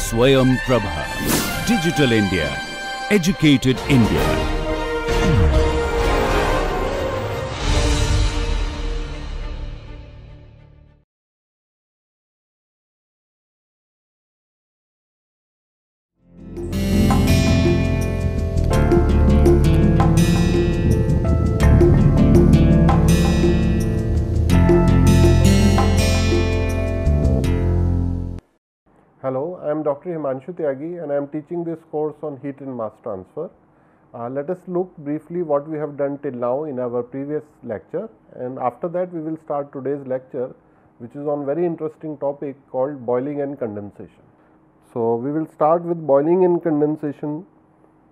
Swayam Prabha. Digital India. Educated India. Hello, I am Dr. Himanshu Tyagi and I am teaching this course on heat and mass transfer. Let us look briefly what we have done till now in our previous lecture, and after that we will start today's lecture, which is on very interesting topic called boiling and condensation. So, we will start with boiling and condensation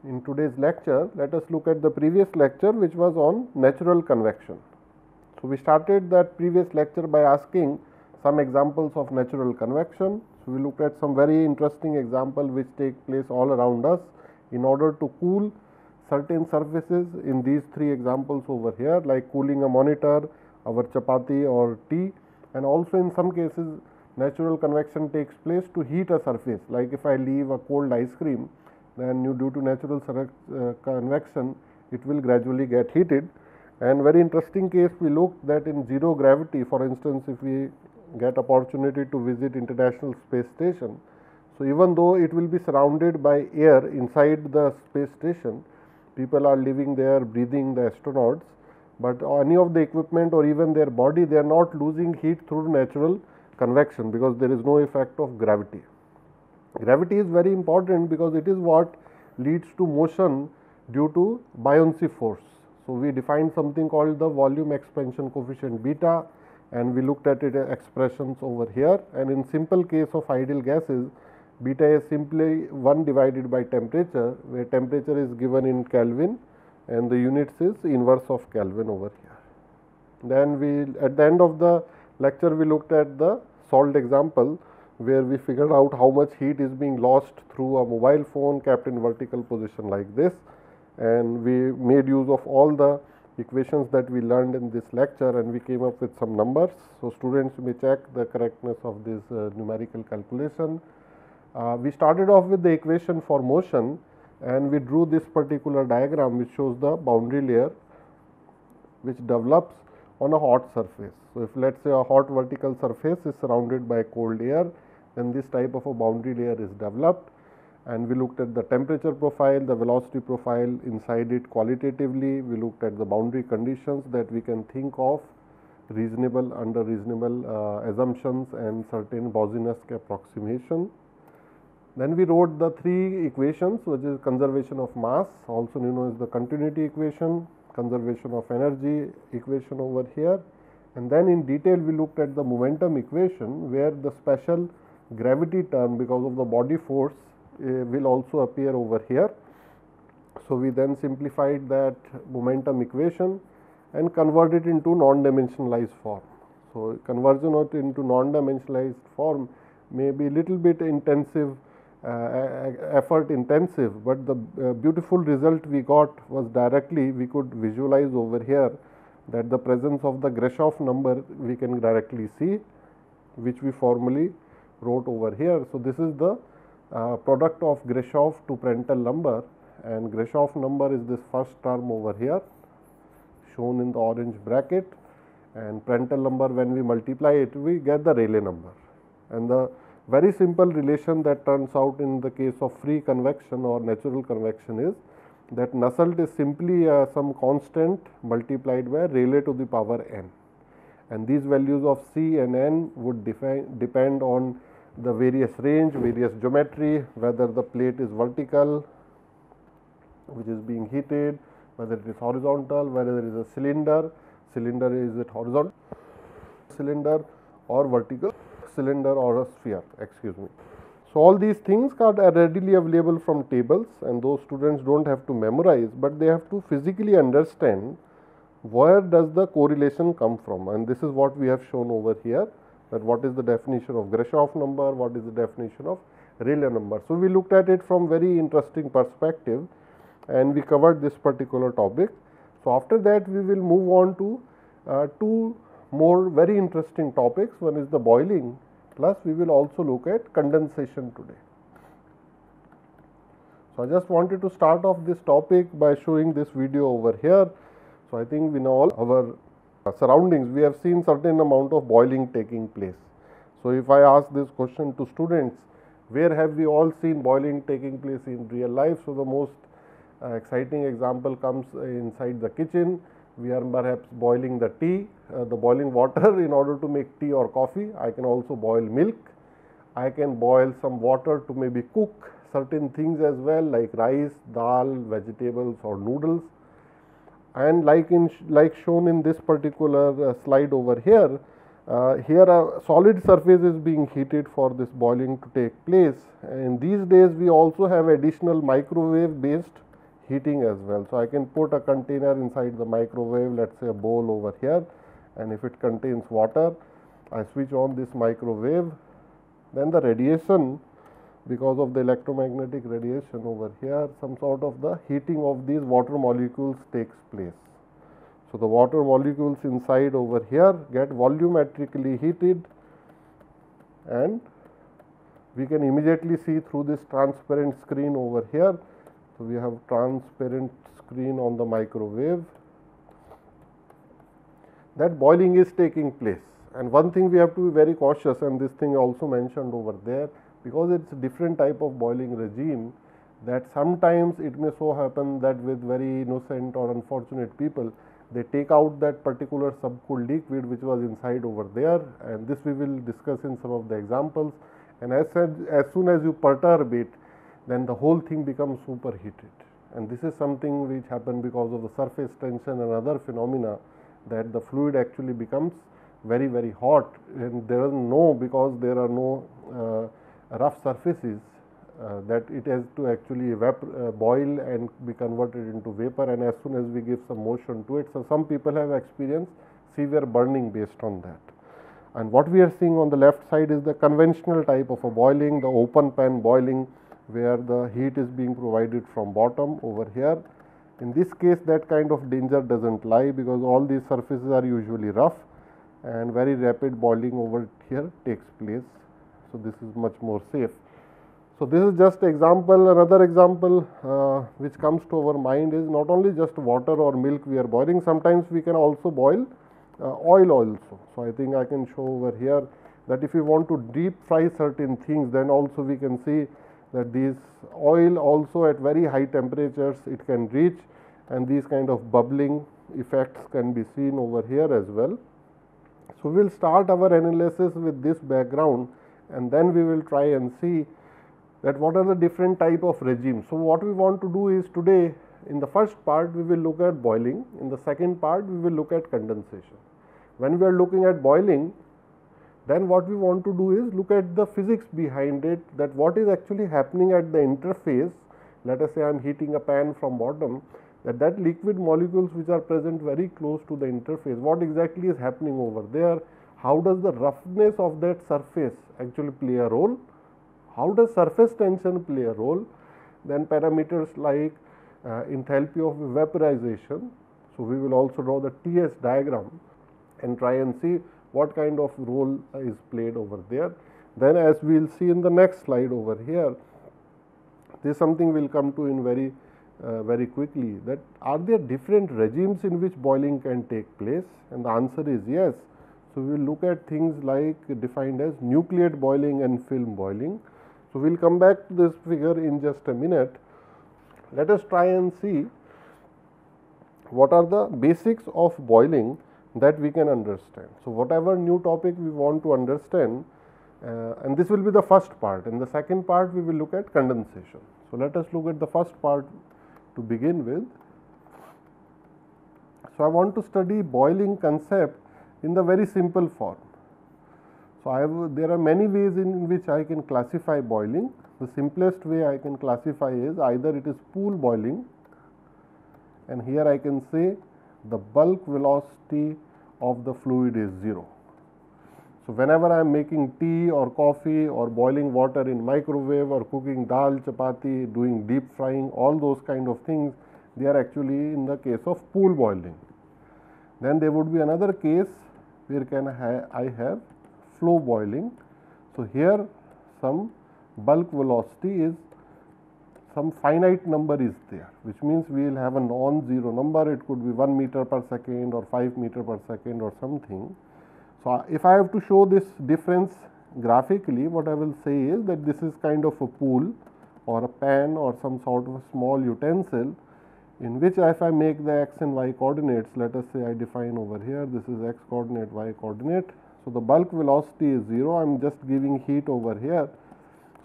in today's lecture. Let us look at the previous lecture, which was on natural convection. So, we started that previous lecture by asking some examples of natural convection. So, we looked at some very interesting example which take place all around us in order to cool certain surfaces in these three examples over here, like cooling a monitor, our chapati or tea, and also in some cases natural convection takes place to heat a surface, like if I leave a cold ice cream, then due to natural convection it will gradually get heated. And very interesting case we looked that in zero gravity, for instance, if we get opportunity to visit International Space Station. So, even though it will be surrounded by air inside the space station, people are living there, breathing, the astronauts, but any of the equipment or even their body, they are not losing heat through natural convection because there is no effect of gravity. Gravity is very important because it is what leads to motion due to buoyancy force. So, we defined something called the volume expansion coefficient beta, and we looked at it expressions over here, and in simple case of ideal gases, beta is simply 1 divided by temperature, where temperature is given in Kelvin and the units is inverse of Kelvin over here. Then we, at the end of the lecture, we looked at the salt example, where we figured out how much heat is being lost through a mobile phone kept in vertical position like this, and we made use of all the equations that we learned in this lecture, and we came up with some numbers. So, students may check the correctness of this numerical calculation. We started off with the equation for motion, and we drew this particular diagram which shows the boundary layer which develops on a hot surface. So, if let us say a hot vertical surface is surrounded by cold air, then this type of a boundary layer is developed, and we looked at the temperature profile, the velocity profile inside it qualitatively. We looked at the boundary conditions that we can think of reasonable, under reasonable assumptions and certain Boussinesq approximation. Then we wrote the three equations, which is conservation of mass, also known as the continuity equation, conservation of energy equation over here, and then in detail we looked at the momentum equation, where the special gravity term because of the body force will also appear over here. So, we then simplified that momentum equation and converted it into non-dimensionalized form. So, conversion of it into non-dimensionalized form may be little bit intensive, effort intensive, but the beautiful result we got was directly we could visualize over here that the presence of the Grashof number we can directly see, which we formally wrote over here. So, this is the product of Grashof to Prandtl number, and Grashof number is this first term over here shown in the orange bracket, and Prandtl number, when we multiply it, we get the Rayleigh number. And the very simple relation that turns out in the case of free convection or natural convection is that Nusselt is simply some constant multiplied by Rayleigh to the power n, and these values of C and n would depend on the various range, various geometry, whether the plate is vertical which is being heated, whether it is horizontal, whether it is a cylinder is it horizontal cylinder or vertical cylinder or a sphere, excuse me. So, all these things are readily available from tables, and those students do not have to memorize, but they have to physically understand where does the correlation come from, and this is what we have shown over here, that what is the definition of Grashof number, what is the definition of Rayleigh number. So, we looked at it from very interesting perspective, and we covered this particular topic. So, after that we will move on to two more very interesting topics. One is the boiling, plus we will also look at condensation today. So, I just wanted to start off this topic by showing this video over here. So, I think in all our surroundings we have seen certain amount of boiling taking place. So, if I ask this question to students, where have we all seen boiling taking place in real life? So, the most exciting example comes inside the kitchen. We are perhaps boiling the tea, the boiling water in order to make tea or coffee. I can also boil milk. I can boil some water to maybe cook certain things as well, like rice, dal, vegetables or noodles. And like shown in this particular slide over here, here a solid surface is being heated for this boiling to take place. And these days we also have additional microwave based heating as well. So, I can put a container inside the microwave, let us say a bowl over here, and if it contains water, I switch on this microwave, then the radiation, because of the electromagnetic radiation over here, some sort of the heating of these water molecules takes place. So, the water molecules inside over here get volumetrically heated, and we can immediately see through this transparent screen over here. So, we have transparent screen on the microwave that boiling is taking place. And one thing we have to be very cautious, and this thing also mentioned over there, because it is a different type of boiling regime, that sometimes it may so happen that with very innocent or unfortunate people, they take out that particular subcooled liquid which was inside over there, and this we will discuss in some of the examples. And as soon as you perturb it, then the whole thing becomes superheated, and this is something which happens because of the surface tension and other phenomena, that the fluid actually becomes very, very hot, and there is no, because there are no rough surfaces, that it has to actually boil and be converted into vapor, and as soon as we give some motion to it. So, some people have experienced severe burning based on that. And what we are seeing on the left side is the conventional type of a boiling, the open pan boiling, where the heat is being provided from bottom over here. In this case, that kind of danger does not lie, because all these surfaces are usually rough, and very rapid boiling over here takes place. So, this is much more safe. So, this is just example. Another example which comes to our mind is not only just water or milk we are boiling, sometimes we can also boil oil also. So, I think I can show over here that if we want to deep fry certain things, then also we can see that these oil also at very high temperatures it can reach, and these kind of bubbling effects can be seen over here as well. So, we will start our analysis with this background, and then we will try and see that what are the different type of regimes. So, what we want to do is today, in the first part we will look at boiling, in the second part we will look at condensation. When we are looking at boiling, then what we want to do is look at the physics behind it, that what is actually happening at the interface. Let us say I am heating a pan from bottom, that liquid molecules which are present very close to the interface, what exactly is happening over there, how does the roughness of that surface actually play a role, how does surface tension play a role, then parameters like enthalpy of vaporization. So, we will also draw the TS diagram and try and see what kind of role is played over there. Then, as we will see in the next slide over here, this is something we will come to in very quickly, that are there different regimes in which boiling can take place, and the answer is yes. So, we will look at things like defined as nucleate boiling and film boiling. So, we will come back to this figure in just a minute. Let us try and see what are the basics of boiling that we can understand. So, whatever new topic we want to understand, and this will be the first part. In the second part, we will look at condensation. So, let us look at the first part to begin with. So, I want to study boiling concept in the very simple form. So, there are many ways in which I can classify boiling. The simplest way I can classify is either it is pool boiling, and here I can say the bulk velocity of the fluid is 0. So, whenever I am making tea or coffee or boiling water in microwave or cooking dal, chapati, doing deep frying, all those kind of things, they are actually in the case of pool boiling. Then there would be another case where I have flow boiling. So, here some bulk velocity is some finite number is there, which means we will have a non-zero number. It could be 1 meter per second or 5 meter per second or something. So, if I have to show this difference graphically, what I will say is that this is kind of a pool or a pan or some sort of a small utensil, in which if I make the x and y coordinates, let us say I define over here, this is x coordinate, y coordinate. So, the bulk velocity is 0, I am just giving heat over here.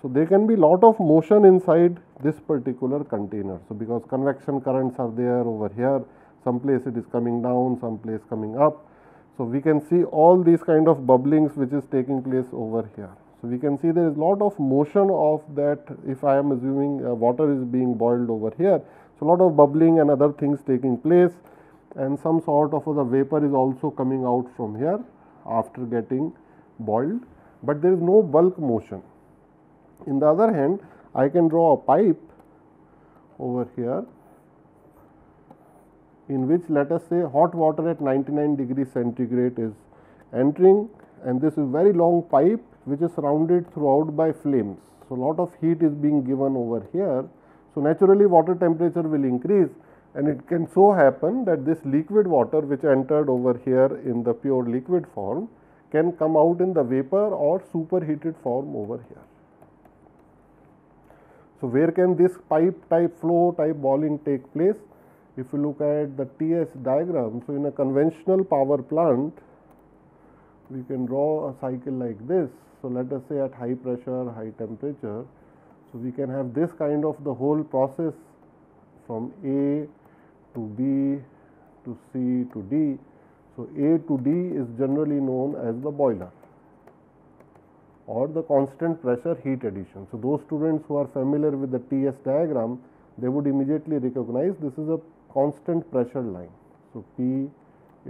So, there can be lot of motion inside this particular container. So, because convection currents are there over here, some place it is coming down, some place coming up. So, we can see all these kind of bubblings which is taking place over here. So, we can see there is lot of motion of that. If I am assuming water is being boiled over here, so lot of bubbling and other things taking place, and some sort of the vapor is also coming out from here after getting boiled, but there is no bulk motion. In the other hand, I can draw a pipe over here, in which let us say hot water at 99 degrees centigrade is entering, and this is very long pipe which is surrounded throughout by flames. So, lot of heat is being given over here. So, naturally water temperature will increase, and it can so happen that this liquid water which entered over here in the pure liquid form can come out in the vapor or superheated form over here. So, where can this pipe type flow type boiling take place? If you look at the TS diagram, so in a conventional power plant, we can draw a cycle like this. So, let us say at high pressure, high temperature, so we can have this kind of the whole process from A to B to C to D. So, A to D is generally known as the boiler or the constant pressure heat addition. So, those students who are familiar with the TS diagram, they would immediately recognize this is a constant pressure line. So, P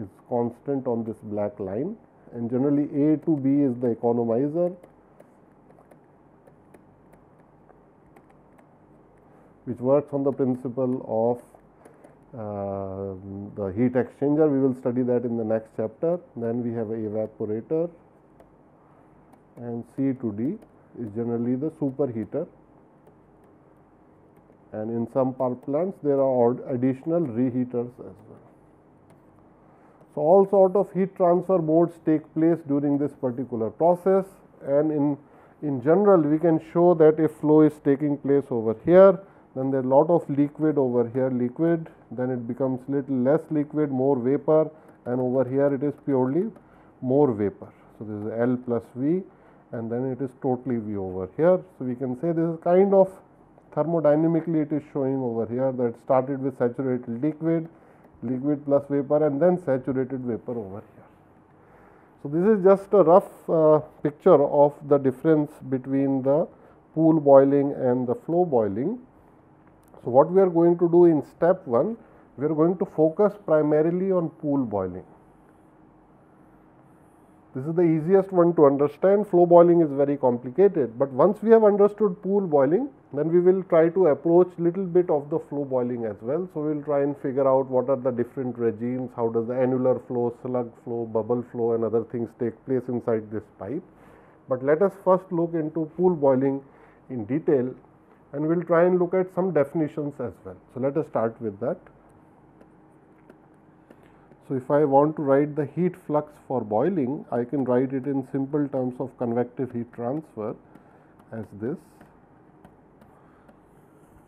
is constant on this black line, and generally A to B is the economizer, which works on the principle of the heat exchanger. We will study that in the next chapter. Then we have a evaporator, and C to D is generally the superheater, and in some power plants there are additional reheaters as well. So, all sort of heat transfer modes take place during this particular process, and in general we can show that if flow is taking place over here, then there are lot of liquid over here, liquid, then it becomes little less liquid, more vapor, and over here it is purely more vapor. So, this is L plus V, and then it is totally V over here. So, we can say this is kind of thermodynamically it is showing over here that started with saturated liquid, liquid plus vapor, and then saturated vapor over here. So, this is just a rough picture of the difference between the pool boiling and the flow boiling. So, what we are going to do in step 1, we are going to focus primarily on pool boiling. This is the easiest one to understand. Flow boiling is very complicated, but once we have understood pool boiling, then we will try to approach little bit of the flow boiling as well. So, we will try and figure out what are the different regimes, how does the annular flow, slug flow, bubble flow and other things take place inside this pipe. But let us first look into pool boiling in detail, and we will try and look at some definitions as well. So, let us start with that. So, if I want to write the heat flux for boiling, I can write it in simple terms of convective heat transfer as this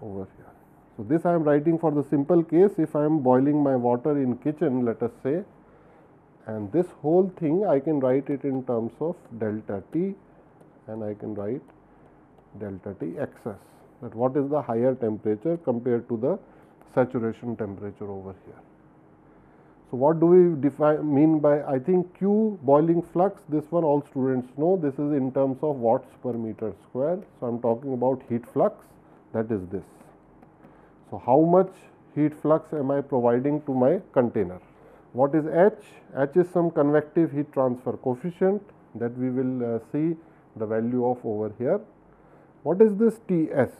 over here. So, this I am writing for the simple case if I am boiling my water in kitchen, let us say, and this whole thing I can write it in terms of delta T, and I can write delta T excess, that what is the higher temperature compared to the saturation temperature over here. So, what do we mean by, I think Q boiling flux, this one all students know, this is in terms of watts per meter square. So, I am talking about heat flux, that is this. So, how much heat flux am I providing to my container? What is H? H is some convective heat transfer coefficient that we will see the value of over here. What is this Ts?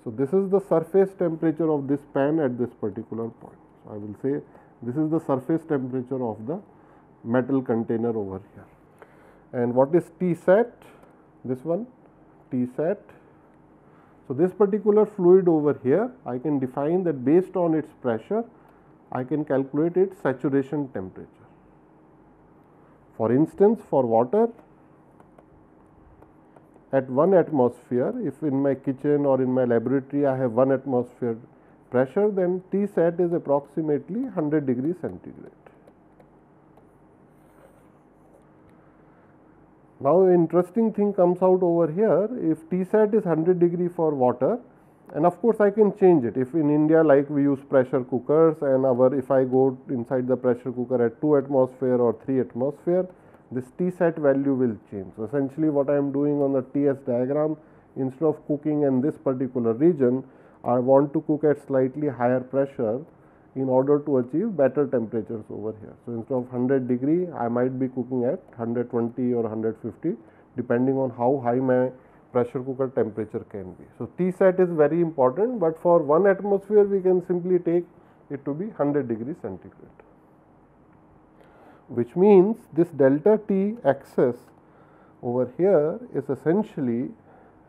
So, this is the surface temperature of this pan at this particular point. So, I will say this is the surface temperature of the metal container over here. And what is Tsat? This one Tsat. So, this particular fluid over here, I can define that based on its pressure, I can calculate its saturation temperature. For instance, for water at 1 atmosphere, if in my kitchen or in my laboratory I have 1 atmosphere pressure, then Tsat is approximately 100 degrees centigrade. Now, interesting thing comes out over here. If Tsat is 100 degree for water, and of course, I can change it. If in India, like we use pressure cookers, and if I go inside the pressure cooker at 2 atmosphere or 3 atmosphere, this Tsat value will change. So, essentially what I am doing on the TS diagram, instead of cooking in this particular region, I want to cook at slightly higher pressure in order to achieve better temperatures over here. So, instead of 100 degree, I might be cooking at 120 or 150, depending on how high my pressure cooker temperature can be. So, Tsat is very important, but for 1 atmosphere, we can simply take it to be 100 degrees centigrade, which means this delta T excess over here is essentially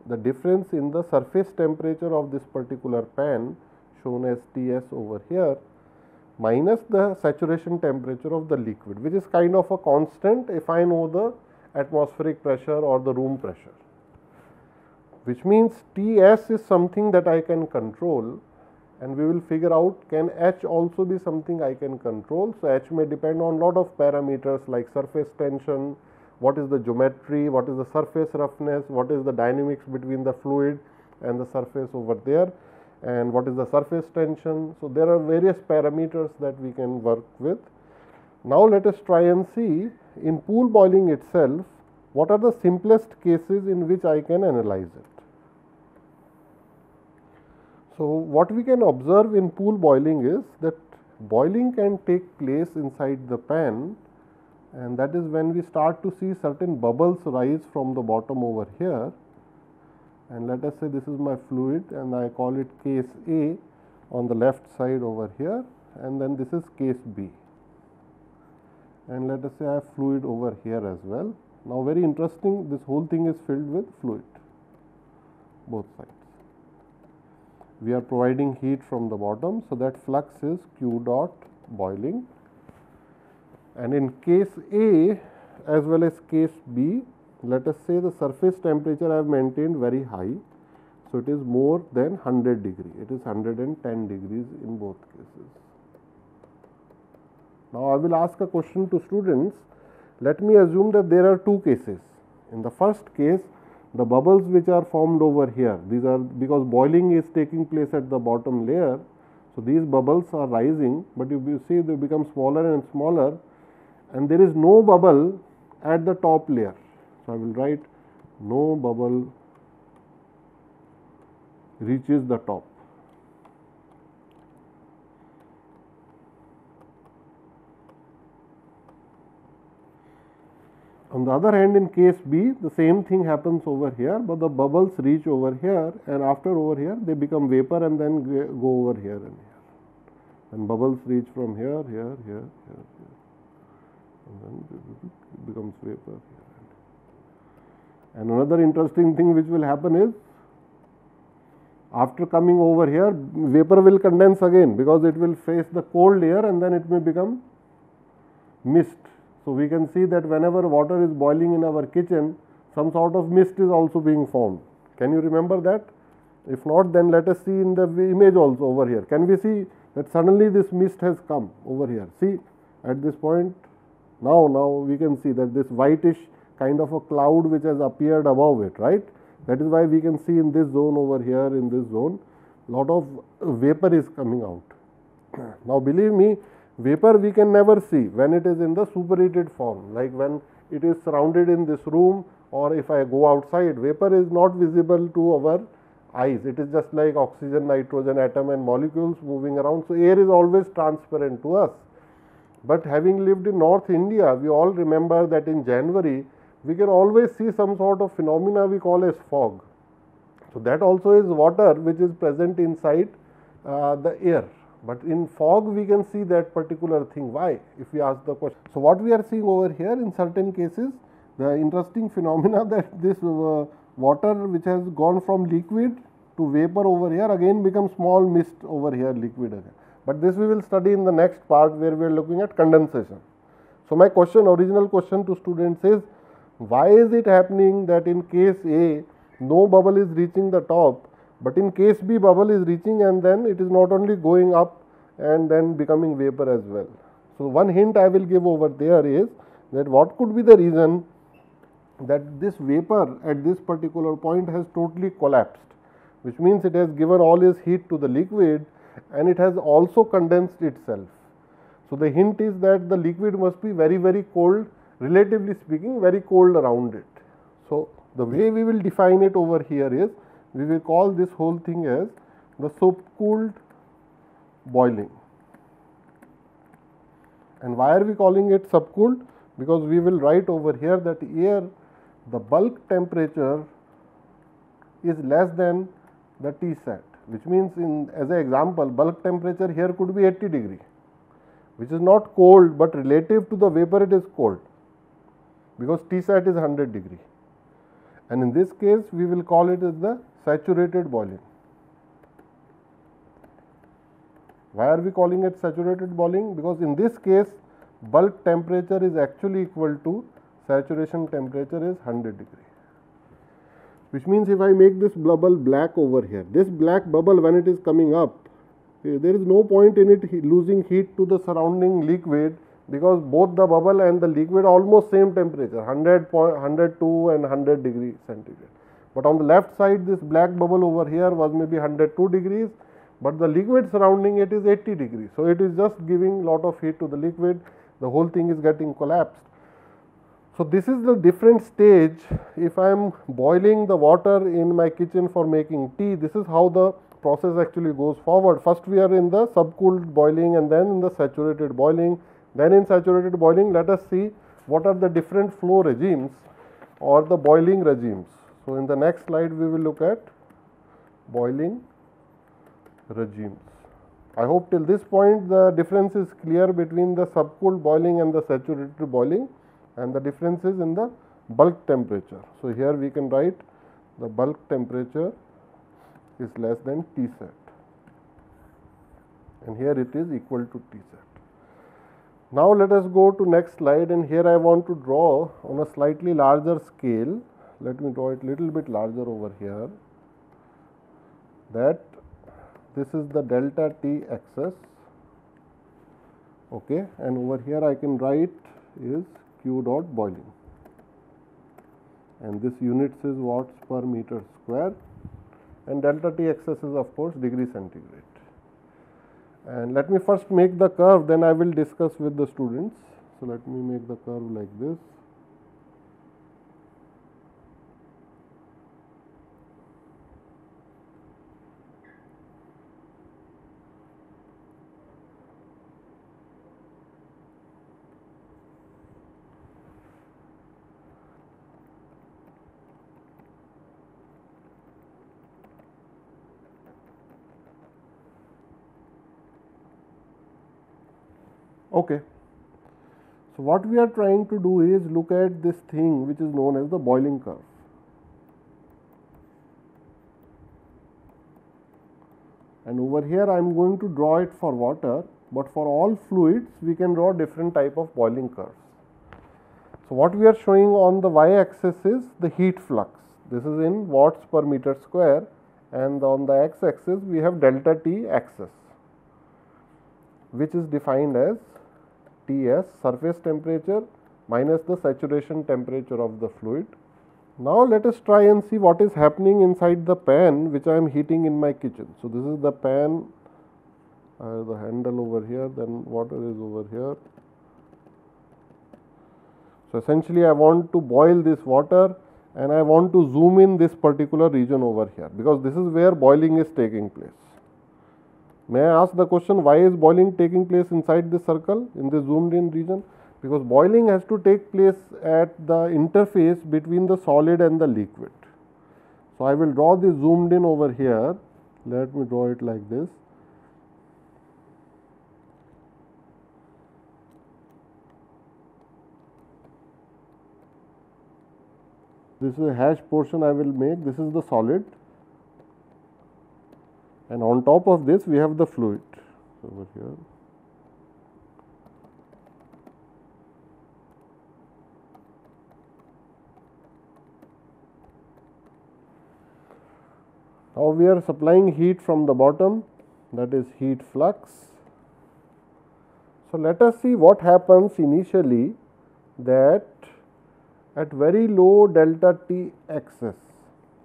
the difference in the surface temperature of this particular pan, shown as Ts over here, minus the saturation temperature of the liquid, which is kind of a constant if I know the atmospheric pressure or the room pressure, which means Ts is something that I can control, and we will figure out, can H also be something I can control. So, H may depend on lot of parameters like surface tension, what is the geometry, what is the surface roughness, what is the dynamics between the fluid and the surface over there, and what is the surface tension. So, there are various parameters that we can work with. Now, let us try and see in pool boiling itself, what are the simplest cases in which I can analyze it. So, what we can observe in pool boiling is that boiling can take place inside the pan, and that is when we start to see certain bubbles rise from the bottom over here. And let us say this is my fluid, and I call it case A on the left side over here, and then this is case B, and let us say I have fluid over here as well. Now, very interesting, this whole thing is filled with fluid, both sides. We are providing heat from the bottom, so that flux is Q dot boiling, and in case A as well as case B, let us say the surface temperature I have maintained very high. So, it is more than 100 degree, it is 110 degrees in both cases. Now, I will ask a question to students. Let me assume that there are two cases. In the first case, the bubbles which are formed over here, these are because boiling is taking place at the bottom layer. So, these bubbles are rising, but if you see they become smaller and smaller, and there is no bubble at the top layer. So, I will write no bubble reaches the top. On the other hand, in case B, the same thing happens over here, but the bubbles reach over here, and after over here they become vapor and then go over here and here. And bubbles reach from here, here, here, here, here, and then it becomes vapor here. And another interesting thing which will happen is, after coming over here, vapor will condense again, because it will face the cold air and then it may become mist. So, we can see that whenever water is boiling in our kitchen, some sort of mist is also being formed. Can you remember that? If not, then let us see in the image also over here. Can we see that suddenly this mist has come over here? See, at this point, now we can see that this whitish kind of a cloud which has appeared above it, right? That is why we can see in this zone over here, in this zone, lot of vapor is coming out. Now, believe me, vapor we can never see when it is in the superheated form, like when it is surrounded in this room, or if I go outside, vapor is not visible to our eyes. It is just like oxygen, nitrogen atom and molecules moving around. So, air is always transparent to us. But having lived in North India, we all remember that in January, we can always see some sort of phenomena we call as fog. So, that also is water which is present inside the air. But in fog, we can see that particular thing. Why? If we ask the question. So, what we are seeing over here in certain cases, the interesting phenomena that this water which has gone from liquid to vapor over here, again becomes small mist over here, liquid again. But this we will study in the next part where we are looking at condensation. So my question, original question to students is, why is it happening that in case A, no bubble is reaching the top, but in case B, bubble is reaching and then it is not only going up and then becoming vapor as well. So one hint I will give over there is that what could be the reason that this vapor at this particular point has totally collapsed, which means it has given all its heat to the liquid and it has also condensed itself. So the hint is that the liquid must be very, very cold, relatively speaking, very cold around it. So the way we will define it over here is, we will call this whole thing as the subcooled boiling. And why are we calling it subcooled? Because we will write over here that here the bulk temperature is less than the Tsat, which means in as an example, bulk temperature here could be 80 degree, which is not cold, but relative to the vapor it is cold, because Tsat is 100 degree. And in this case we will call it as the saturated boiling. Why are we calling it saturated boiling? Because in this case bulk temperature is actually equal to saturation temperature is 100 degree. Which means if I make this bubble black over here, this black bubble when it is coming up, there is no point in it losing heat to the surrounding liquid, because both the bubble and the liquid are almost same temperature, 102 and 100 degree centigrade. But on the left side, this black bubble over here was maybe 102 degrees, but the liquid surrounding it is 80 degrees. So it is just giving lot of heat to the liquid, the whole thing is getting collapsed. So this is the different stage. If I am boiling the water in my kitchen for making tea, this is how the process actually goes forward. First we are in the subcooled boiling and then in the saturated boiling. Then in saturated boiling, let us see what are the different flow regimes or the boiling regimes. So in the next slide we will look at boiling regimes. I hope till this point the difference is clear between the subcooled boiling and the saturated boiling, and the differences in the bulk temperature. So here we can write the bulk temperature is less than Tsat, and here it is equal to Tsat. Now let us go to next slide, and here I want to draw on a slightly larger scale. Let me draw it little bit larger over here, that this is the delta T axis, okay, and over here I can write is Q dot boiling, and this units is watts per meter square, and delta T axis is of course degree centigrade. And let me first make the curve, then I will discuss with the students. So let me make the curve like this. Okay. So what we are trying to do is look at this thing which is known as the boiling curve. And over here I am going to draw it for water, but for all fluids we can draw different type of boiling curves. So what we are showing on the y-axis is the heat flux. This is in watts per meter square, and on the x-axis we have delta T axis, which is defined as Ts, surface temperature minus the saturation temperature of the fluid. Now let us try and see what is happening inside the pan which I am heating in my kitchen. So this is the pan, the handle over here, then water is over here. So essentially I want to boil this water, and I want to zoom in this particular region over here, because this is where boiling is taking place. May I ask the question, why is boiling taking place inside this circle in the zoomed in region? Because boiling has to take place at the interface between the solid and the liquid. So I will draw this zoomed in over here. Let me draw it like this. This is a hash portion I will make. This is the solid, and on top of this we have the fluid over here. Now we are supplying heat from the bottom, that is heat flux. So let us see what happens initially, that at very low delta T axis,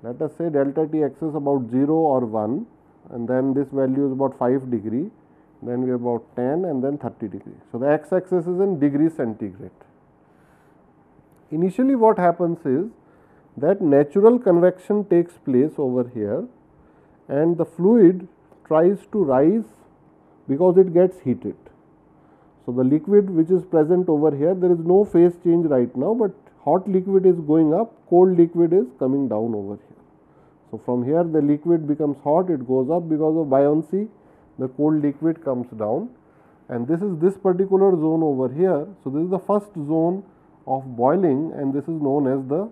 let us say delta T axis about 0 or 1, and then this value is about 5 degree, then we have about 10 and then 30 degree. So the x axis is in degrees centigrade. Initially what happens is that natural convection takes place over here, and the fluid tries to rise because it gets heated. So the liquid which is present over here, there is no phase change right now, but hot liquid is going up, cold liquid is coming down over here. So from here the liquid becomes hot, it goes up because of buoyancy, the cold liquid comes down, and this is this particular zone over here. So this is the first zone of boiling, and this is known as the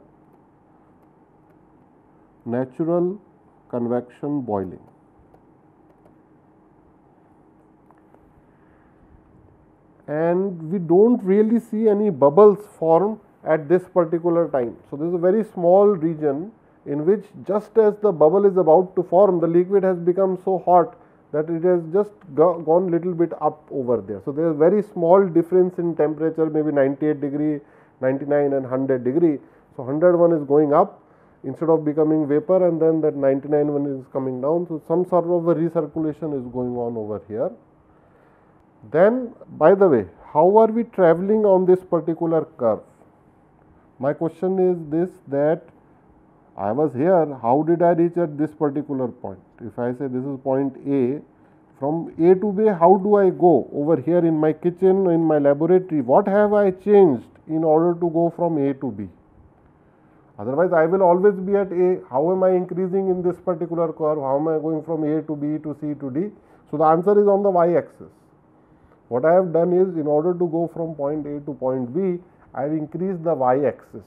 natural convection boiling. And we don't really see any bubbles form at this particular time. So this is a very small region in which just as the bubble is about to form, the liquid has become so hot that it has just gone little bit up over there. So there is very small difference in temperature, maybe 98 degree, 99 and 100 degree. So 101 is going up instead of becoming vapor, and then that 99 one is coming down. So some sort of a recirculation is going on over here. Then, by the way, how are we traveling on this particular curve? My question is this, that I was here, how did I reach at this particular point? If I say this is point A, from A to B, how do I go over here in my kitchen, in my laboratory? What have I changed in order to go from A to B? Otherwise, I will always be at A. How am I increasing in this particular curve? How am I going from A to B to C to D? So the answer is on the y axis. What I have done is, in order to go from point A to point B, I have increased the y axis.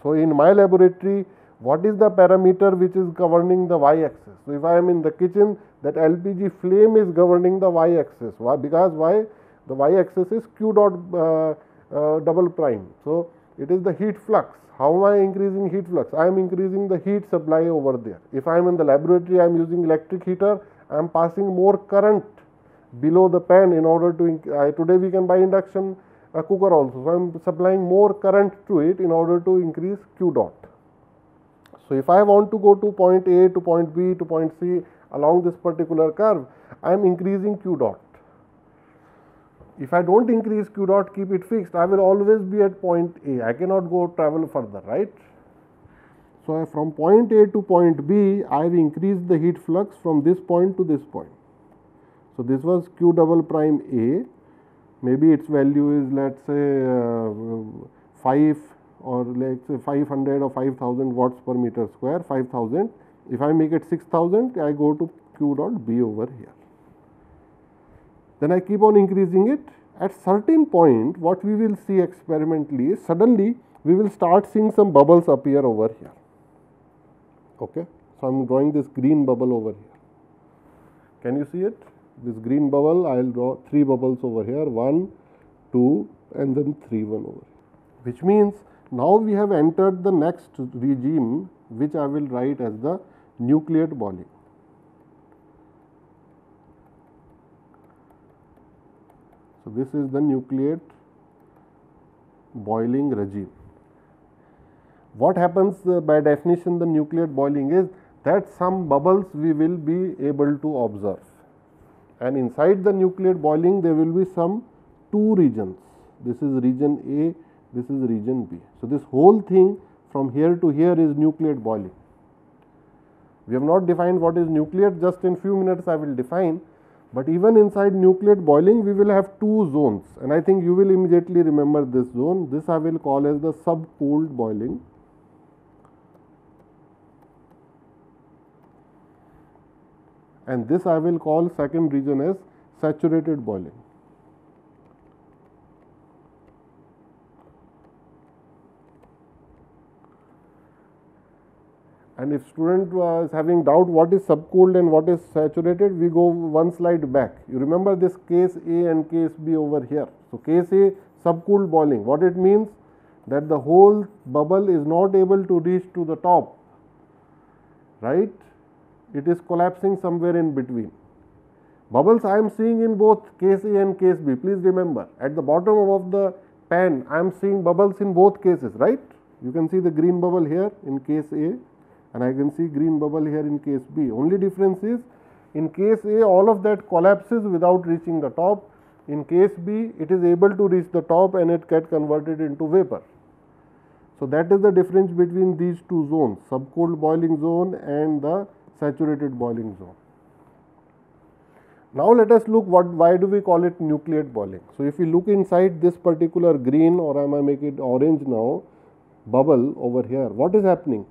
So in my laboratory, what is the parameter which is governing the y axis? So if I am in the kitchen, that LPG flame is governing the y axis. Why? Because why? The y axis is q dot double prime. So it is the heat flux. How am I increasing heat flux? I am increasing the heat supply over there. If I am in the laboratory, I am using electric heater, I am passing more current below the pan in order to, today we can buy induction cooker also. So I am supplying more current to it in order to increase Q dot. So if I want to go to point A to point B to point C along this particular curve, I am increasing Q dot. If I don't increase Q dot, keep it fixed, I will always be at point A. I cannot go travel further, right? So from point A to point B, I have increased the heat flux from this point to this point. So this was Q double prime A. Maybe its value is, let's say 5 or let's say 500 or 5000 watts per meter square, 5000. If I make it 6000, I go to Q dot B over here. Then I keep on increasing it. At certain point, what we will see experimentally is suddenly we will start seeing some bubbles appear over here. Okay. So I am drawing this green bubble over here. Can you see it? This green bubble, I will draw 3 bubbles over here, 1, 2 and then 3 one over here. Which means now we have entered the next regime, which I will write as the nucleate boiling. So this is the nucleate boiling regime. What happens by definition the nucleate boiling is that some bubbles we will be able to observe, and inside the nucleate boiling there will be some 2 regions. This is region A, this is region B. So this whole thing from here to here is nucleate boiling. We have not defined what is nucleate, just in few minutes I will define. But even inside nucleate boiling, we will have 2 zones, and I think you will immediately remember this zone. This I will call as the subcooled boiling, and this I will call second region as saturated boiling. And if student was having doubt what is subcooled and what is saturated, we go one slide back. You remember this case A and case B over here. So, case A, subcooled boiling. What it means? That the whole bubble is not able to reach to the top, right? It is collapsing somewhere in between. Bubbles I am seeing in both case A and case B. Please remember, at the bottom of the pan, I am seeing bubbles in both cases, right? You can see the green bubble here in case A, and I can see green bubble here in case B. Only difference is, in case A, all of that collapses without reaching the top. In case B, it is able to reach the top and it gets converted into vapor. So, that is the difference between these two zones, subcooled boiling zone and the saturated boiling zone. Now, let us look why do we call it nucleate boiling. So, if we look inside this particular green, or I might make it orange now, bubble over here, what is happening?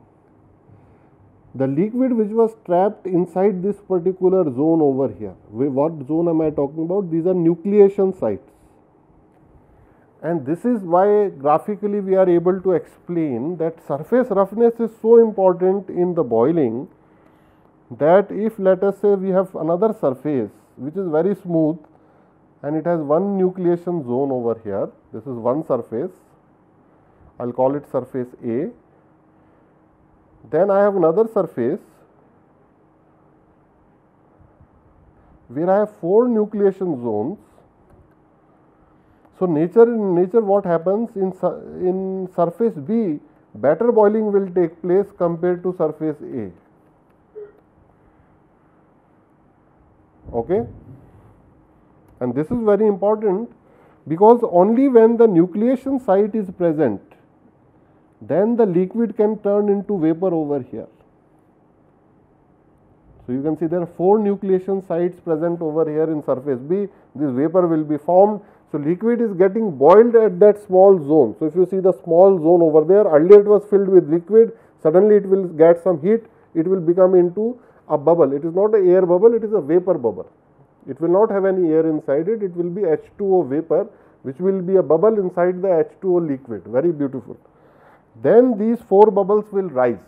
The liquid which was trapped inside this particular zone over here, what zone am I talking about? These are nucleation sites. And this is why graphically we are able to explain that surface roughness is so important in the boiling, that if let us say we have another surface which is very smooth and it has one nucleation zone over here, this is one surface, I will call it surface A. Then I have another surface where I have 4 nucleation zones. So, in nature what happens in surface B, better boiling will take place compared to surface A. Okay? And this is very important, because only when the nucleation site is present, then the liquid can turn into vapor over here. So, you can see there are 4 nucleation sites present over here in surface B. This vapor will be formed. So, liquid is getting boiled at that small zone. So, if you see the small zone over there, earlier it was filled with liquid, suddenly it will get some heat, it will become into a bubble. It is not an air bubble, it is a vapor bubble. It will not have any air inside it, it will be H2O vapor, which will be a bubble inside the H2O liquid, very beautiful. Then these 4 bubbles will rise.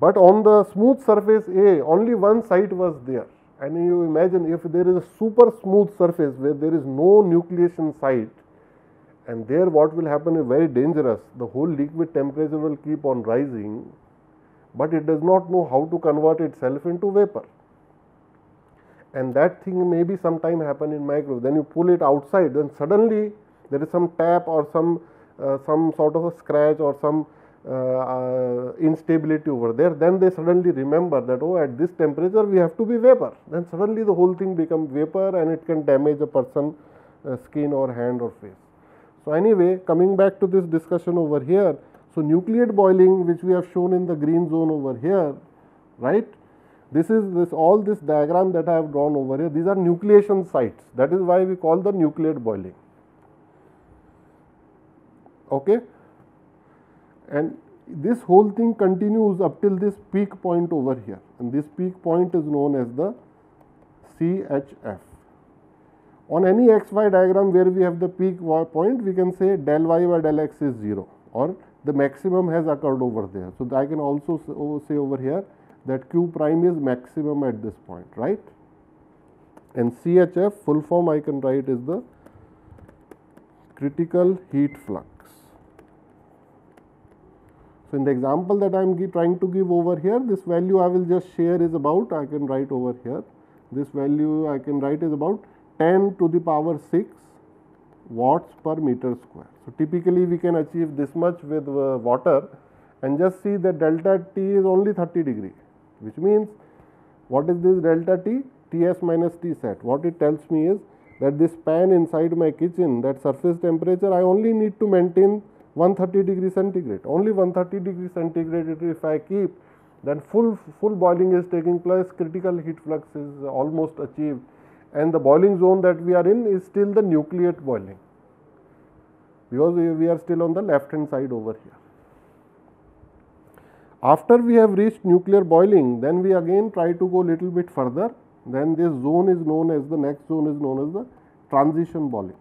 But on the smooth surface A, only one site was there. And you imagine if there is a super smooth surface where there is no nucleation site, and there what will happen is very dangerous. The whole liquid temperature will keep on rising, but it does not know how to convert itself into vapor. And that thing maybe sometime happen in micro. Then you pull it outside, then suddenly there is some tap or some sort of a scratch or some instability over there. Then they suddenly remember that, oh, at this temperature we have to be vapor. Then suddenly the whole thing becomes vapor and it can damage a person's skin or hand or face. So, anyway, coming back to this discussion over here. So, nucleate boiling, which we have shown in the green zone over here, right? This is all this diagram that I have drawn over here. These are nucleation sites. That is why we call the nucleate boiling. Okay? And this whole thing continues up till this peak point over here, and this peak point is known as the CHF. On any xy diagram where we have the peak point, we can say del y by del x is 0, or the maximum has occurred over there. So, I can also say over here that Q prime is maximum at this point, right? And CHF, full form I can write is the critical heat flux. So, in the example that I am trying to give over here, this value I will just share is about, I can write over here, this value I can write is about 10 to the power 6 watts per meter square. So, typically we can achieve this much with water, and just see that delta T is only 30 degree, which means what is this delta T? Ts minus Tsat. What it tells me is that this pan inside my kitchen, that surface temperature, I only need to maintain 130 degree centigrade. Only 130 degree centigrade if I keep, then full boiling is taking place, critical heat flux is almost achieved, and the boiling zone that we are in is still the nucleate boiling, because we are still on the left hand side over here. After we have reached nuclear boiling, then we again try to go little bit further. Then this zone is known as, the next zone is known as the transition boiling.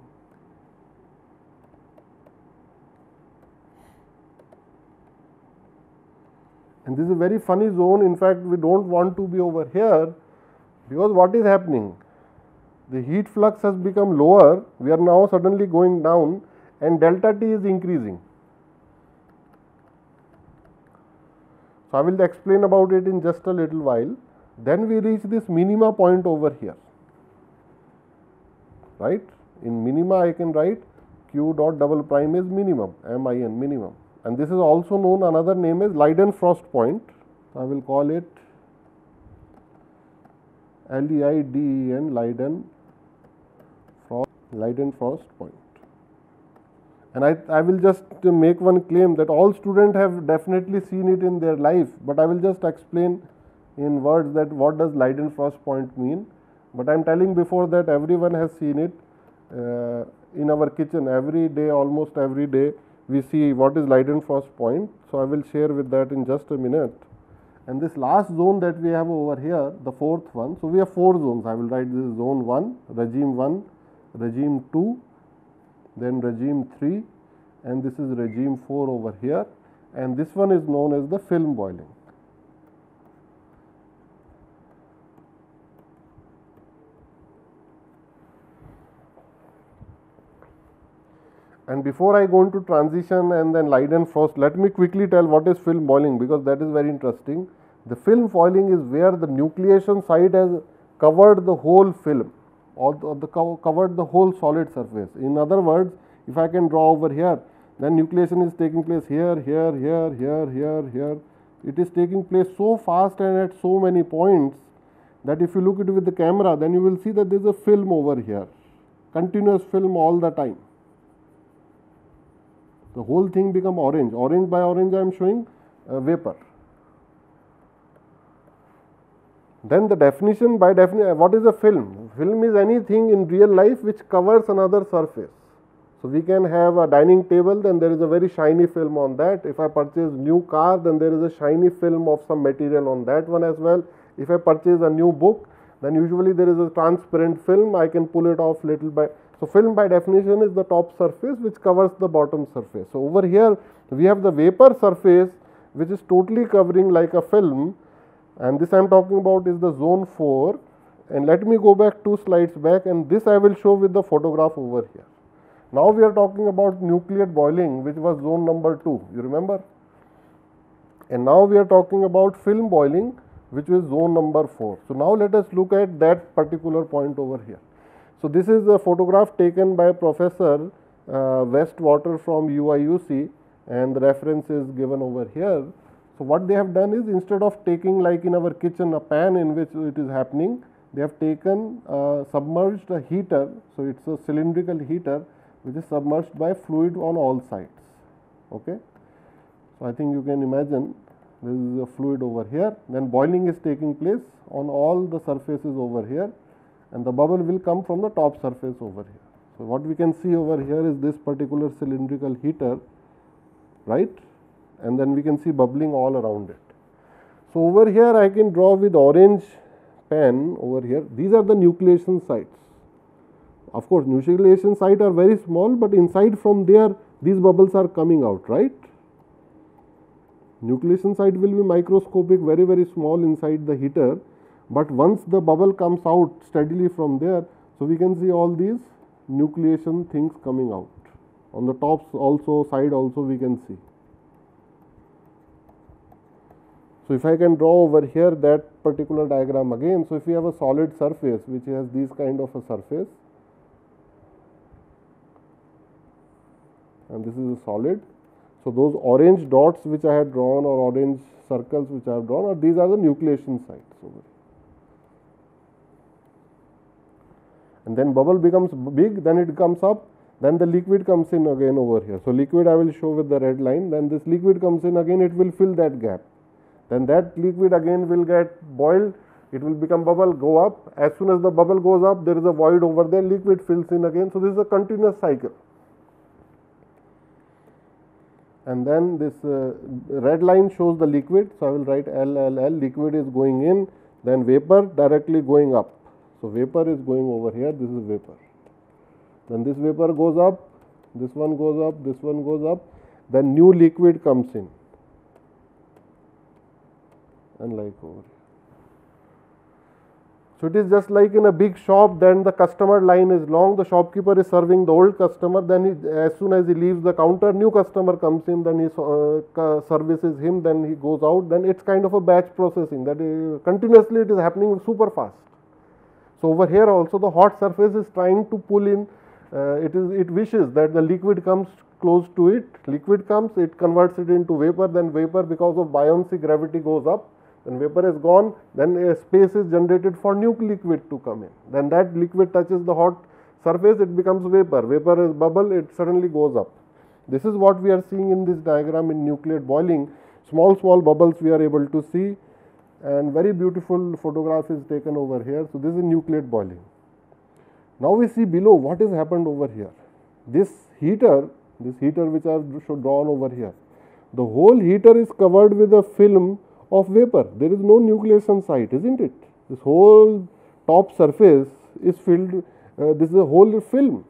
And this is a very funny zone. In fact, we don't want to be over here, because what is happening? The heat flux has become lower, we are now suddenly going down, and delta T is increasing. So, I will explain about it in just a little while. Then we reach this minima point over here, right? In minima I can write Q dot double prime is minimum, MIN, minimum, and this is also known, another name is Leidenfrost point. I will call it LEIDEN, Leidenfrost point. And I will just make one claim that all students have definitely seen it in their life, but I will just explain in words that what does Leidenfrost point mean. But I am telling before that everyone has seen it in our kitchen every day, almost every day we see what is Leidenfrost point. So, I will share with that in just a minute. And this last zone that we have over here, the fourth one. So, we have 4 zones. I will write this is zone 1, regime 2, then regime 3, and this is regime 4 over here, and this one is known as the film boiling. And before I go into transition and then Leidenfrost, let me quickly tell what is film boiling, because that is very interesting. The film boiling is where the nucleation site has covered the whole film, or covered the whole solid surface. In other words, if I can draw over here, then nucleation is taking place here, here, here, here, here, here. It is taking place so fast and at so many points that if you look at it with the camera, then you will see that there is a film over here, continuous film all the time. The whole thing become orange. Orange by orange I am showing vapor. Then the definition, by definition, what is a film? Film is anything in real life which covers another surface. So, we can have a dining table, then there is a very shiny film on that. If I purchase new car, then there is a shiny film of some material on that one as well. If I purchase a new book, then usually there is a transparent film, I can pull it off little by. So, film by definition is the top surface which covers the bottom surface. So, over here we have the vapor surface which is totally covering like a film, and this I am talking about is the zone 4. And let me go back 2 slides back, and this I will show with the photograph over here. Now, we are talking about nucleate boiling, which was zone number 2, you remember, and now we are talking about film boiling, which is zone number 4. So, now let us look at that particular point over here. So, this is a photograph taken by Professor Westwater from UIUC, and the reference is given over here. So, what they have done is, instead of taking like in our kitchen a pan in which it is happening, they have taken submerged a heater. So, it is a cylindrical heater which is submerged by fluid on all sides. Okay. So, I think you can imagine there is a fluid over here, then boiling is taking place on all the surfaces over here, and the bubble will come from the top surface over here. So, what we can see over here is this particular cylindrical heater, right, and then we can see bubbling all around it. So, over here I can draw with orange pen over here. These are the nucleation sites. Of course, nucleation sites are very small, but inside from there these bubbles are coming out, right. Nucleation site will be microscopic, very, very small inside the heater, but once the bubble comes out steadily from there, so we can see all these nucleation things coming out. On the tops also, side also we can see. So, if I can draw over here that particular diagram again. So, if we have a solid surface which has this kind of a surface, and this is a solid. So, those orange dots which I have drawn, or orange circles which I have drawn, or these are the nucleation sites over here. And then bubble becomes big, then it comes up, then the liquid comes in again over here. So, liquid I will show with the red line, then this liquid comes in again, it will fill that gap. Then that liquid again will get boiled, it will become bubble, go up. As soon as the bubble goes up, there is a void over there, liquid fills in again. So, this is a continuous cycle. And then this red line shows the liquid. So, I will write LLL, liquid is going in, then vapor directly going up. So, vapor is going over here, this is vapor. Then this vapor goes up, this one goes up, this one goes up, then new liquid comes in. unlike over here. So it is just like in a big shop, then the customer line is long, the shopkeeper is serving the old customer, then as soon as he leaves the counter, new customer comes in, then he services him, then he goes out, then it's kind of a batch processing, that continuously it is happening super fast. So over here also the hot surface is trying to pull in, it wishes that the liquid comes close to it, liquid comes, it converts it into vapor, then vapor because of buoyancy, gravity goes up. When vapor is gone, then a space is generated for new liquid to come in. Then that liquid touches the hot surface, it becomes vapor. Vapor is bubble, it suddenly goes up. This is what we are seeing in this diagram in nucleate boiling. Small bubbles we are able to see, and very beautiful photograph is taken over here. So this is nucleate boiling. Now we see below what has happened over here. This heater which I have drawn over here, the whole heater is covered with a film of vapor. There is no nucleation site, isn't it? This whole top surface is filled, this is a whole film.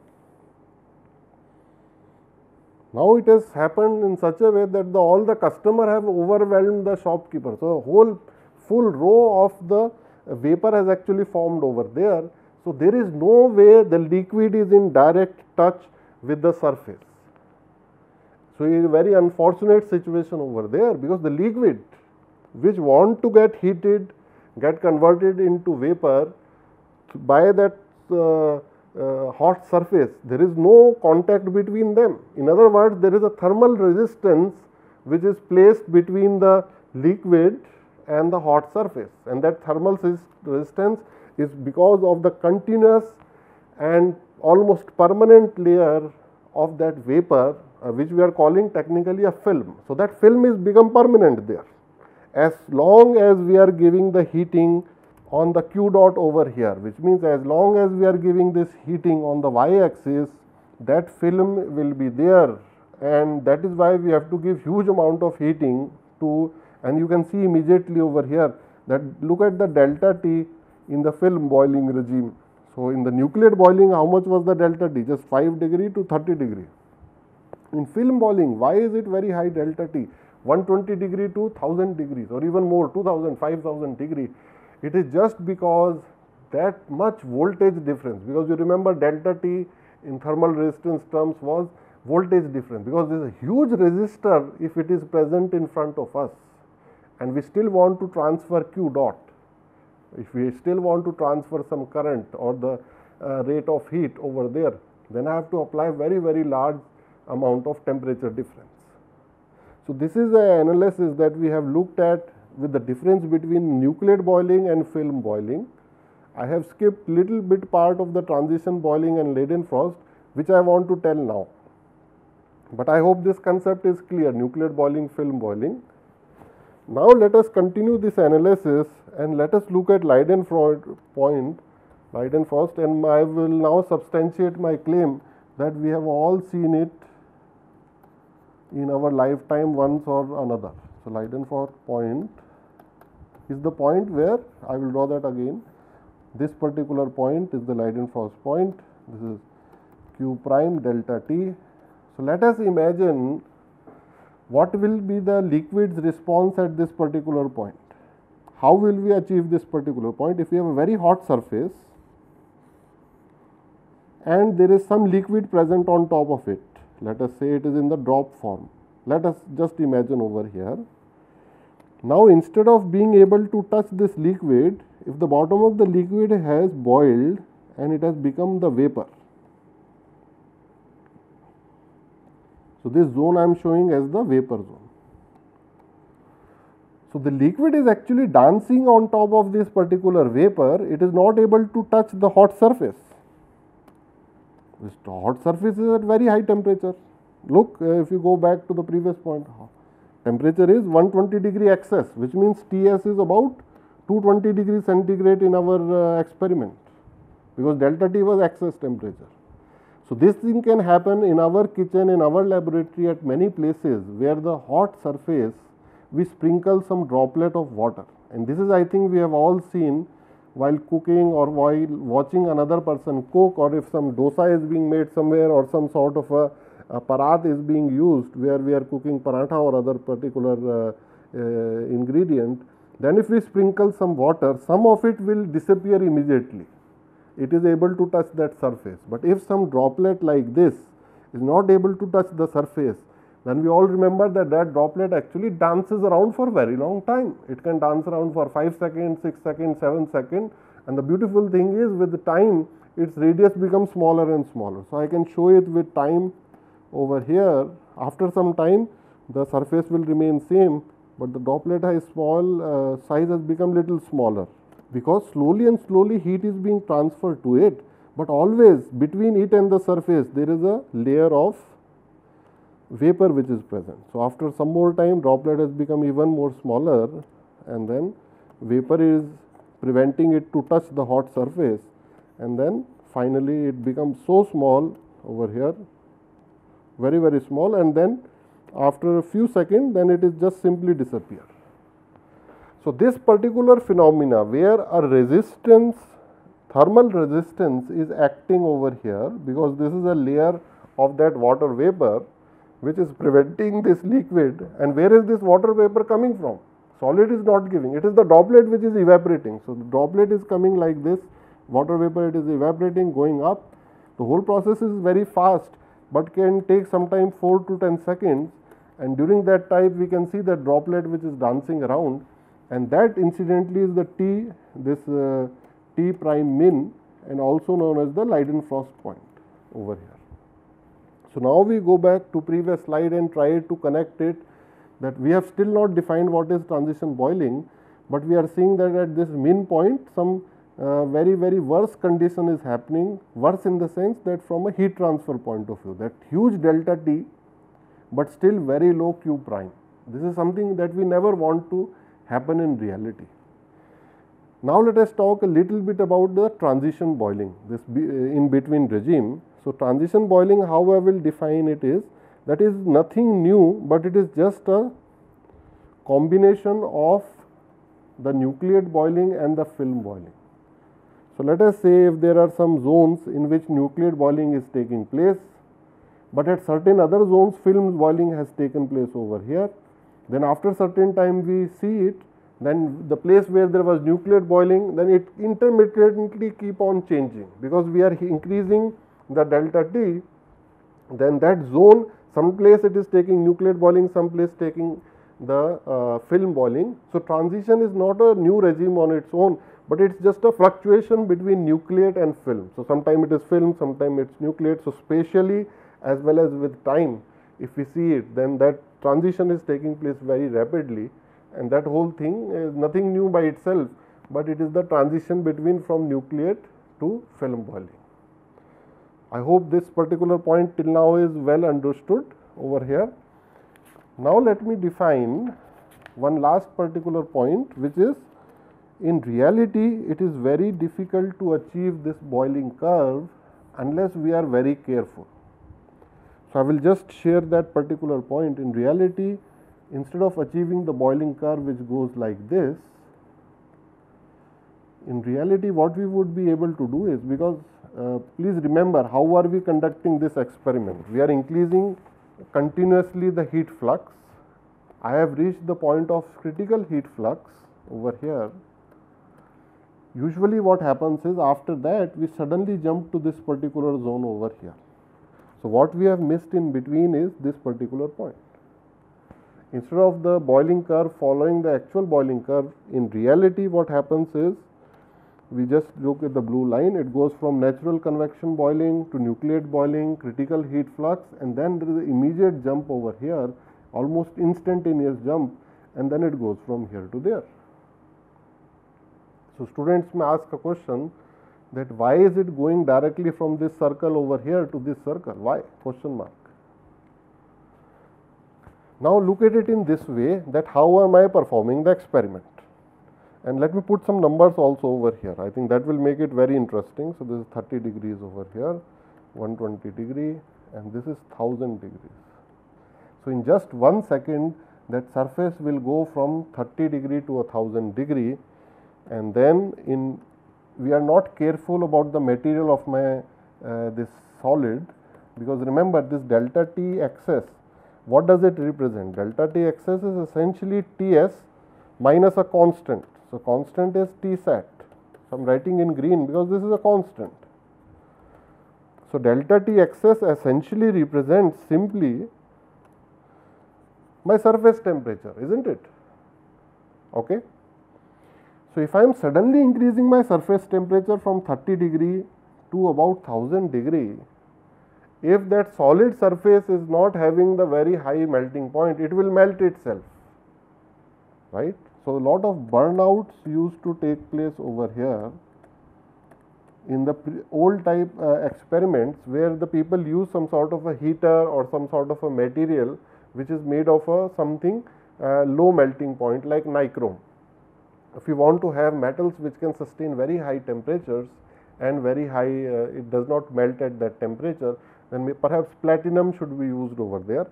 Now it has happened in such a way that all the customer have overwhelmed the shopkeeper. So a whole full row of the vapor has actually formed over there. So there is no way the liquid is in direct touch with the surface. So it is a very unfortunate situation over there, because the liquid which want to get heated, get converted into vapor by that hot surface, there is no contact between them. In other words, there is a thermal resistance which is placed between the liquid and the hot surface, and that thermal resistance is because of the continuous and almost permanent layer of that vapor, which we are calling technically a film. So that film is become permanent there. As long as we are giving the heating on the Q dot over here, which means as long as we are giving this heating on the y-axis, that film will be there, and that is why we have to give huge amount of heating to, and you can see immediately over here that look at the delta T in the film boiling regime. So in the nucleate boiling, how much was the delta T? Just 5 degree to 30 degree. In film boiling, why is it very high delta T? 120 degree to 1000 degrees, or even more, 2000, 5000 degree. It is just because that much voltage difference, because you remember delta T in thermal resistance terms was voltage difference, because there is a huge resistor if it is present in front of us, and we still want to transfer Q dot. If we still want to transfer some current or the rate of heat over there, then I have to apply very large amount of temperature difference. So this is an analysis that we have looked at with the difference between nucleate boiling and film boiling. I have skipped little bit part of the transition boiling and Leidenfrost, which I want to tell now. But I hope this concept is clear, nucleate boiling, film boiling. Now let us continue this analysis and let us look at Leidenfrost, and I will now substantiate my claim that we have all seen it in our lifetime once or another. So Leidenfrost point is the point where, I will draw that again, this particular point is the Leidenfrost point, this is Q prime delta T. So let us imagine what will be the liquid's response at this particular point. How will we achieve this particular point? If we have a very hot surface and there is some liquid present on top of it, let us say it is in the drop form. Let us just imagine over here. Now instead of being able to touch this liquid, if the bottom of the liquid has boiled and it has become the vapor. So this zone I am showing as the vapor zone. So the liquid is actually dancing on top of this particular vapor, it is not able to touch the hot surface. This hot surface is at very high temperature. Look, if you go back to the previous point, temperature is 120 degree excess, which means Ts is about 220 degrees centigrade in our experiment, because delta T was excess temperature. So this thing can happen in our kitchen, in our laboratory, at many places where the hot surface, we sprinkle some droplet of water, and this is, I think, we have all seen while cooking or while watching another person cook, or if some dosa is being made somewhere or some sort of a parat is being used where we are cooking paratha or other particular ingredient, Then if we sprinkle some water, some of it will disappear immediately. It is able to touch that surface. But if some droplet like this is not able to touch the surface, then we all remember that that droplet actually dances around for a very long time. It can dance around for 5 seconds, 6 seconds, 7 seconds, and the beautiful thing is, with the time, its radius becomes smaller and smaller. So I can show it with time over here. After some time, the surface will remain same, but the droplet has small size has become little smaller, because slowly and slowly heat is being transferred to it, but always between it and the surface there is a layer of vapor which is present. So after some more time, droplet has become even more smaller, and then vapor is preventing it to touch the hot surface, and then finally it becomes so small over here, very, very small, and then after a few seconds, then it is just simply disappear. So this particular phenomena where a resistance, thermal resistance is acting over here, because this is a layer of that water vapor which is preventing this liquid. And where is this water vapor coming from? Solid is not giving, it is the droplet which is evaporating. So the droplet is coming like this, water vapor, it is evaporating, going up. The whole process is very fast, but can take sometime 4 to 10 seconds, and during that time we can see the droplet which is dancing around, and that incidentally is the T, this T prime min, and also known as the Leidenfrost point over here. So now we go back to previous slide and try to connect it, that we have still not defined what is transition boiling, but we are seeing that at this min point some very, very worse condition is happening, worse in the sense that from a heat transfer point of view, that huge delta T, but still very low Q prime. This is something that we never want to happen in reality. Now let us talk a little bit about the transition boiling, this in between regime. So transition boiling, how I will define it is, that is nothing new, but it is just a combination of the nucleate boiling and the film boiling. So let us say if there are some zones in which nucleate boiling is taking place, but at certain other zones film boiling has taken place over here. Then after certain time we see it, then the place where there was nucleate boiling, then it intermittently keep on changing, because we are increasing the delta T. Then that zone, some place it is taking nucleate boiling, some place taking the film boiling. So transition is not a new regime on its own, but it's just a fluctuation between nucleate and film. So sometime it is film, sometime it's nucleate. So spatially as well as with time, if we see it, then that transition is taking place very rapidly, and that whole thing is nothing new by itself, but it is the transition between from nucleate to film boiling. I hope this particular point till now is well understood over here. Now let me define one last particular point, which is, in reality it is very difficult to achieve this boiling curve unless we are very careful. So I will just share that particular point. In reality, instead of achieving the boiling curve which goes like this, in reality what we would be able to do is, because please remember, how are we conducting this experiment? We are increasing continuously the heat flux. I have reached the point of critical heat flux over here. Usually what happens is, after that we suddenly jump to this particular zone over here. So what we have missed in between is this particular point. Instead of the boiling curve following the actual boiling curve, in reality what happens is, we just look at the blue line, it goes from natural convection boiling to nucleate boiling, critical heat flux, and then there is an immediate jump over here, almost instantaneous jump, and then it goes from here to there. So students may ask a question that why is it going directly from this circle over here to this circle? Why? Question mark. Now look at it in this way, that how am I performing the experiment? And let me put some numbers also over here. I think that will make it very interesting. So this is 30 degrees over here, 120 degree, and this is 1000 degrees. So in just 1 second, that surface will go from 30 degree to 1000 degree, and then we are not careful about the material of my this solid, because remember this delta T excess, what does it represent? Delta T excess is essentially Ts minus a constant. So, constant is T sat. So, I am writing in green because this is a constant. So, delta T excess essentially represents simply my surface temperature, isn't it? Okay. So, if I am suddenly increasing my surface temperature from 30 degree to about 1000 degree, if that solid surface is not having the very high melting point, it will melt itself, right. So, a lot of burnouts used to take place over here in the old type experiments, where the people use some sort of a heater or some sort of a material which is made of a something low melting point like nichrome. If you want to have metals which can sustain very high temperatures and very high, it does not melt at that temperature, then perhaps platinum should be used over there.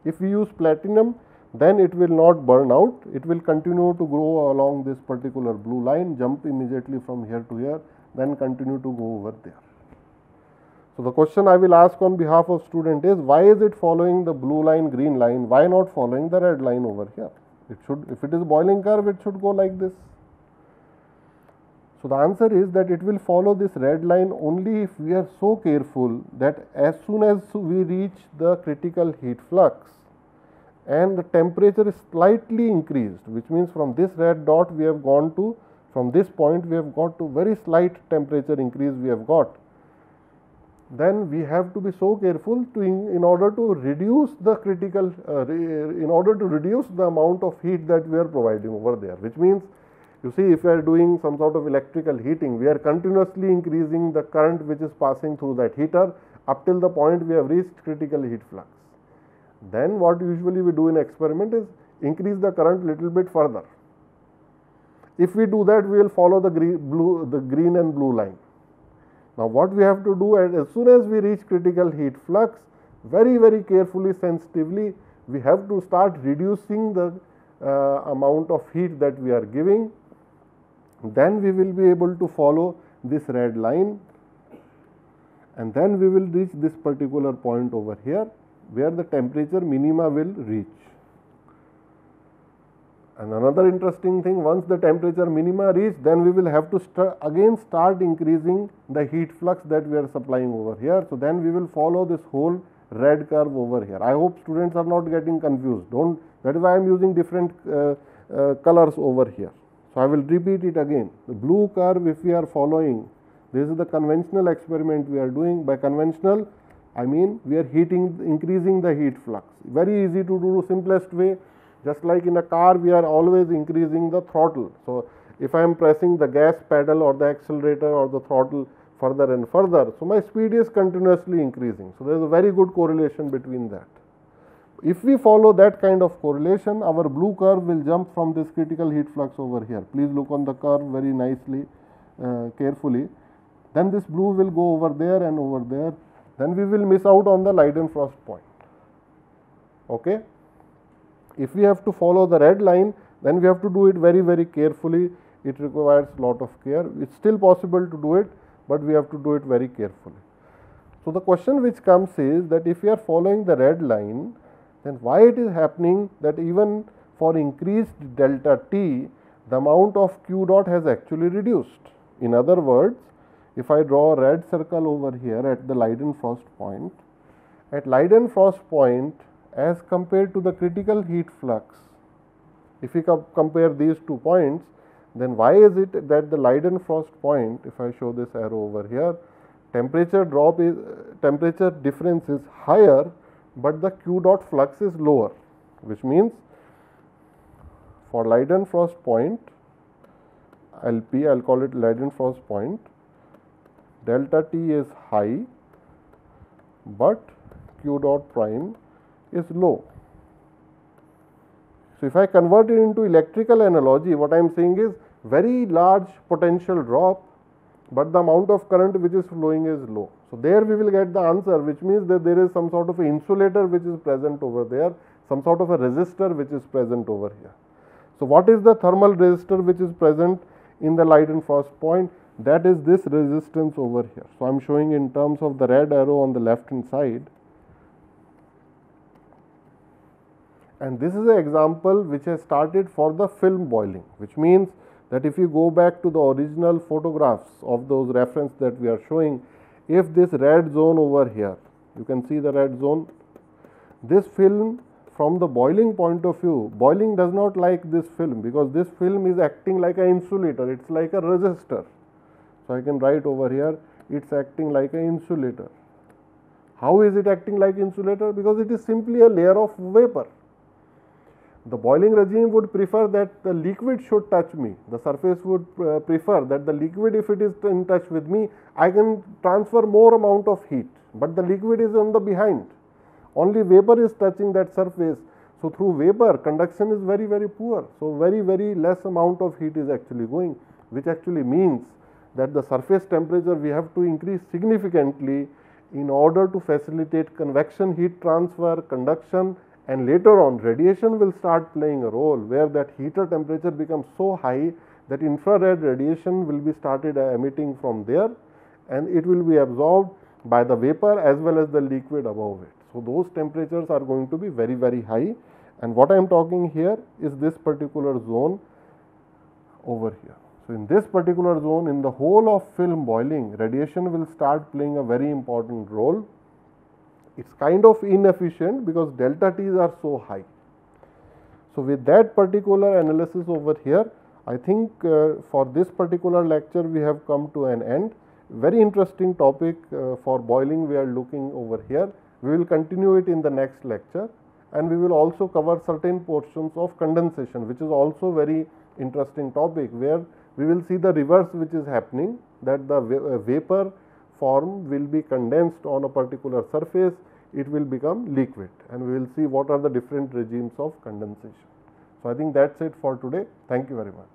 If we use platinum, then it will not burn out, it will continue to grow along this particular blue line, jump immediately from here to here, then continue to go over there. So, the question I will ask on behalf of student is, why is it following the blue line, green line, why not following the red line over here? It should, if it is boiling curve, it should go like this. So, the answer is that it will follow this red line only if we are so careful that as soon as we reach the critical heat flux and the temperature is slightly increased, which means from this red dot we have gone to, from this point we have got to very slight temperature increase we have got, then we have to be so careful to in order to reduce the critical, in order to reduce the amount of heat that we are providing over there, which means, you see, if we are doing some sort of electrical heating, we are continuously increasing the current which is passing through that heater up till the point we have reached critical heat flux. Then what usually we do in experiment is increase the current little bit further. If we do that, we will follow the green and blue line. Now, what we have to do, as soon as we reach critical heat flux, very, very carefully, sensitively, we have to start reducing the amount of heat that we are giving. Then we will be able to follow this red line, and then we will reach this particular point over here, where the temperature minima will reach. And another interesting thing, once the temperature minima reach, then we will have to again start increasing the heat flux that we are supplying over here. So, then we will follow this whole red curve over here. I hope students are not getting confused. That is why I am using different colors over here. So, I will repeat it again. The blue curve, if we are following, this is the conventional experiment we are doing. By conventional, I mean we are increasing the heat flux. Very easy to do, simplest way. Just like in a car, we are always increasing the throttle. So, if I am pressing the gas pedal or the accelerator or the throttle further and further, so my speed is continuously increasing. So, there is a very good correlation between that. If we follow that kind of correlation, our blue curve will jump from this critical heat flux over here. Please look on the curve very nicely, carefully. Then this blue will go over there and over there. Then we will miss out on the Leidenfrost point. Okay. If we have to follow the red line, then we have to do it very, very carefully. It requires a lot of care. It's still possible to do it, but we have to do it very carefully. So, the question which comes is that if we are following the red line, then why it is happening that even for increased delta T, the amount of Q dot has actually reduced. In other words, if I draw a red circle over here at the Leidenfrost point, at Leidenfrost point as compared to the critical heat flux, if we compare these 2 points, then why is it that the Leidenfrost point, if I show this arrow over here, temperature difference is higher, but the Q dot flux is lower, which means for Leidenfrost point LP, I will call it Leidenfrost point, delta T is high, but Q dot prime is low. So, if I convert it into electrical analogy, what I am saying is very large potential drop, but the amount of current which is flowing is low. So, there we will get the answer, which means that there is some sort of insulator which is present over there, some sort of a resistor which is present over here. So, what is the thermal resistor which is present in the Leidenfrost point? That is this resistance over here. So, I am showing in terms of the red arrow on the left hand side. And this is an example which has started for the film boiling, which means that if you go back to the original photographs of those reference that we are showing, if this red zone over here, you can see the red zone, this film from the boiling point of view, boiling does not like this film because this film is acting like an insulator, it is like a resistor. So, I can write over here, it is acting like an insulator. How is it acting like insulator? Because it is simply a layer of vapor. The boiling regime would prefer that the liquid should touch me. The surface would prefer that the liquid, if it is in touch with me, I can transfer more amount of heat, but the liquid is on the behind. Only vapor is touching that surface. So, through vapor, conduction is very, very poor. So, very, very less amount of heat is actually going, which actually means that the surface temperature we have to increase significantly in order to facilitate convection heat transfer, conduction, and later on radiation will start playing a role where that heater temperature becomes so high that infrared radiation will be started emitting from there, and it will be absorbed by the vapor as well as the liquid above it. So, those temperatures are going to be very, very high, and what I am talking here is this particular zone over here. So, in this particular zone, in the whole of film boiling, radiation will start playing a very important role. It is kind of inefficient because delta T's are so high. So, with that particular analysis over here, I think for this particular lecture we have come to an end. Very interesting topic for boiling we are looking over here. We will continue it in the next lecture, and we will also cover certain portions of condensation, which is also very interesting topic, where we will see the reverse which is happening, that the vapor form will be condensed on a particular surface, it will become liquid, and we will see what are the different regimes of condensation. So, I think that is it for today. Thank you very much.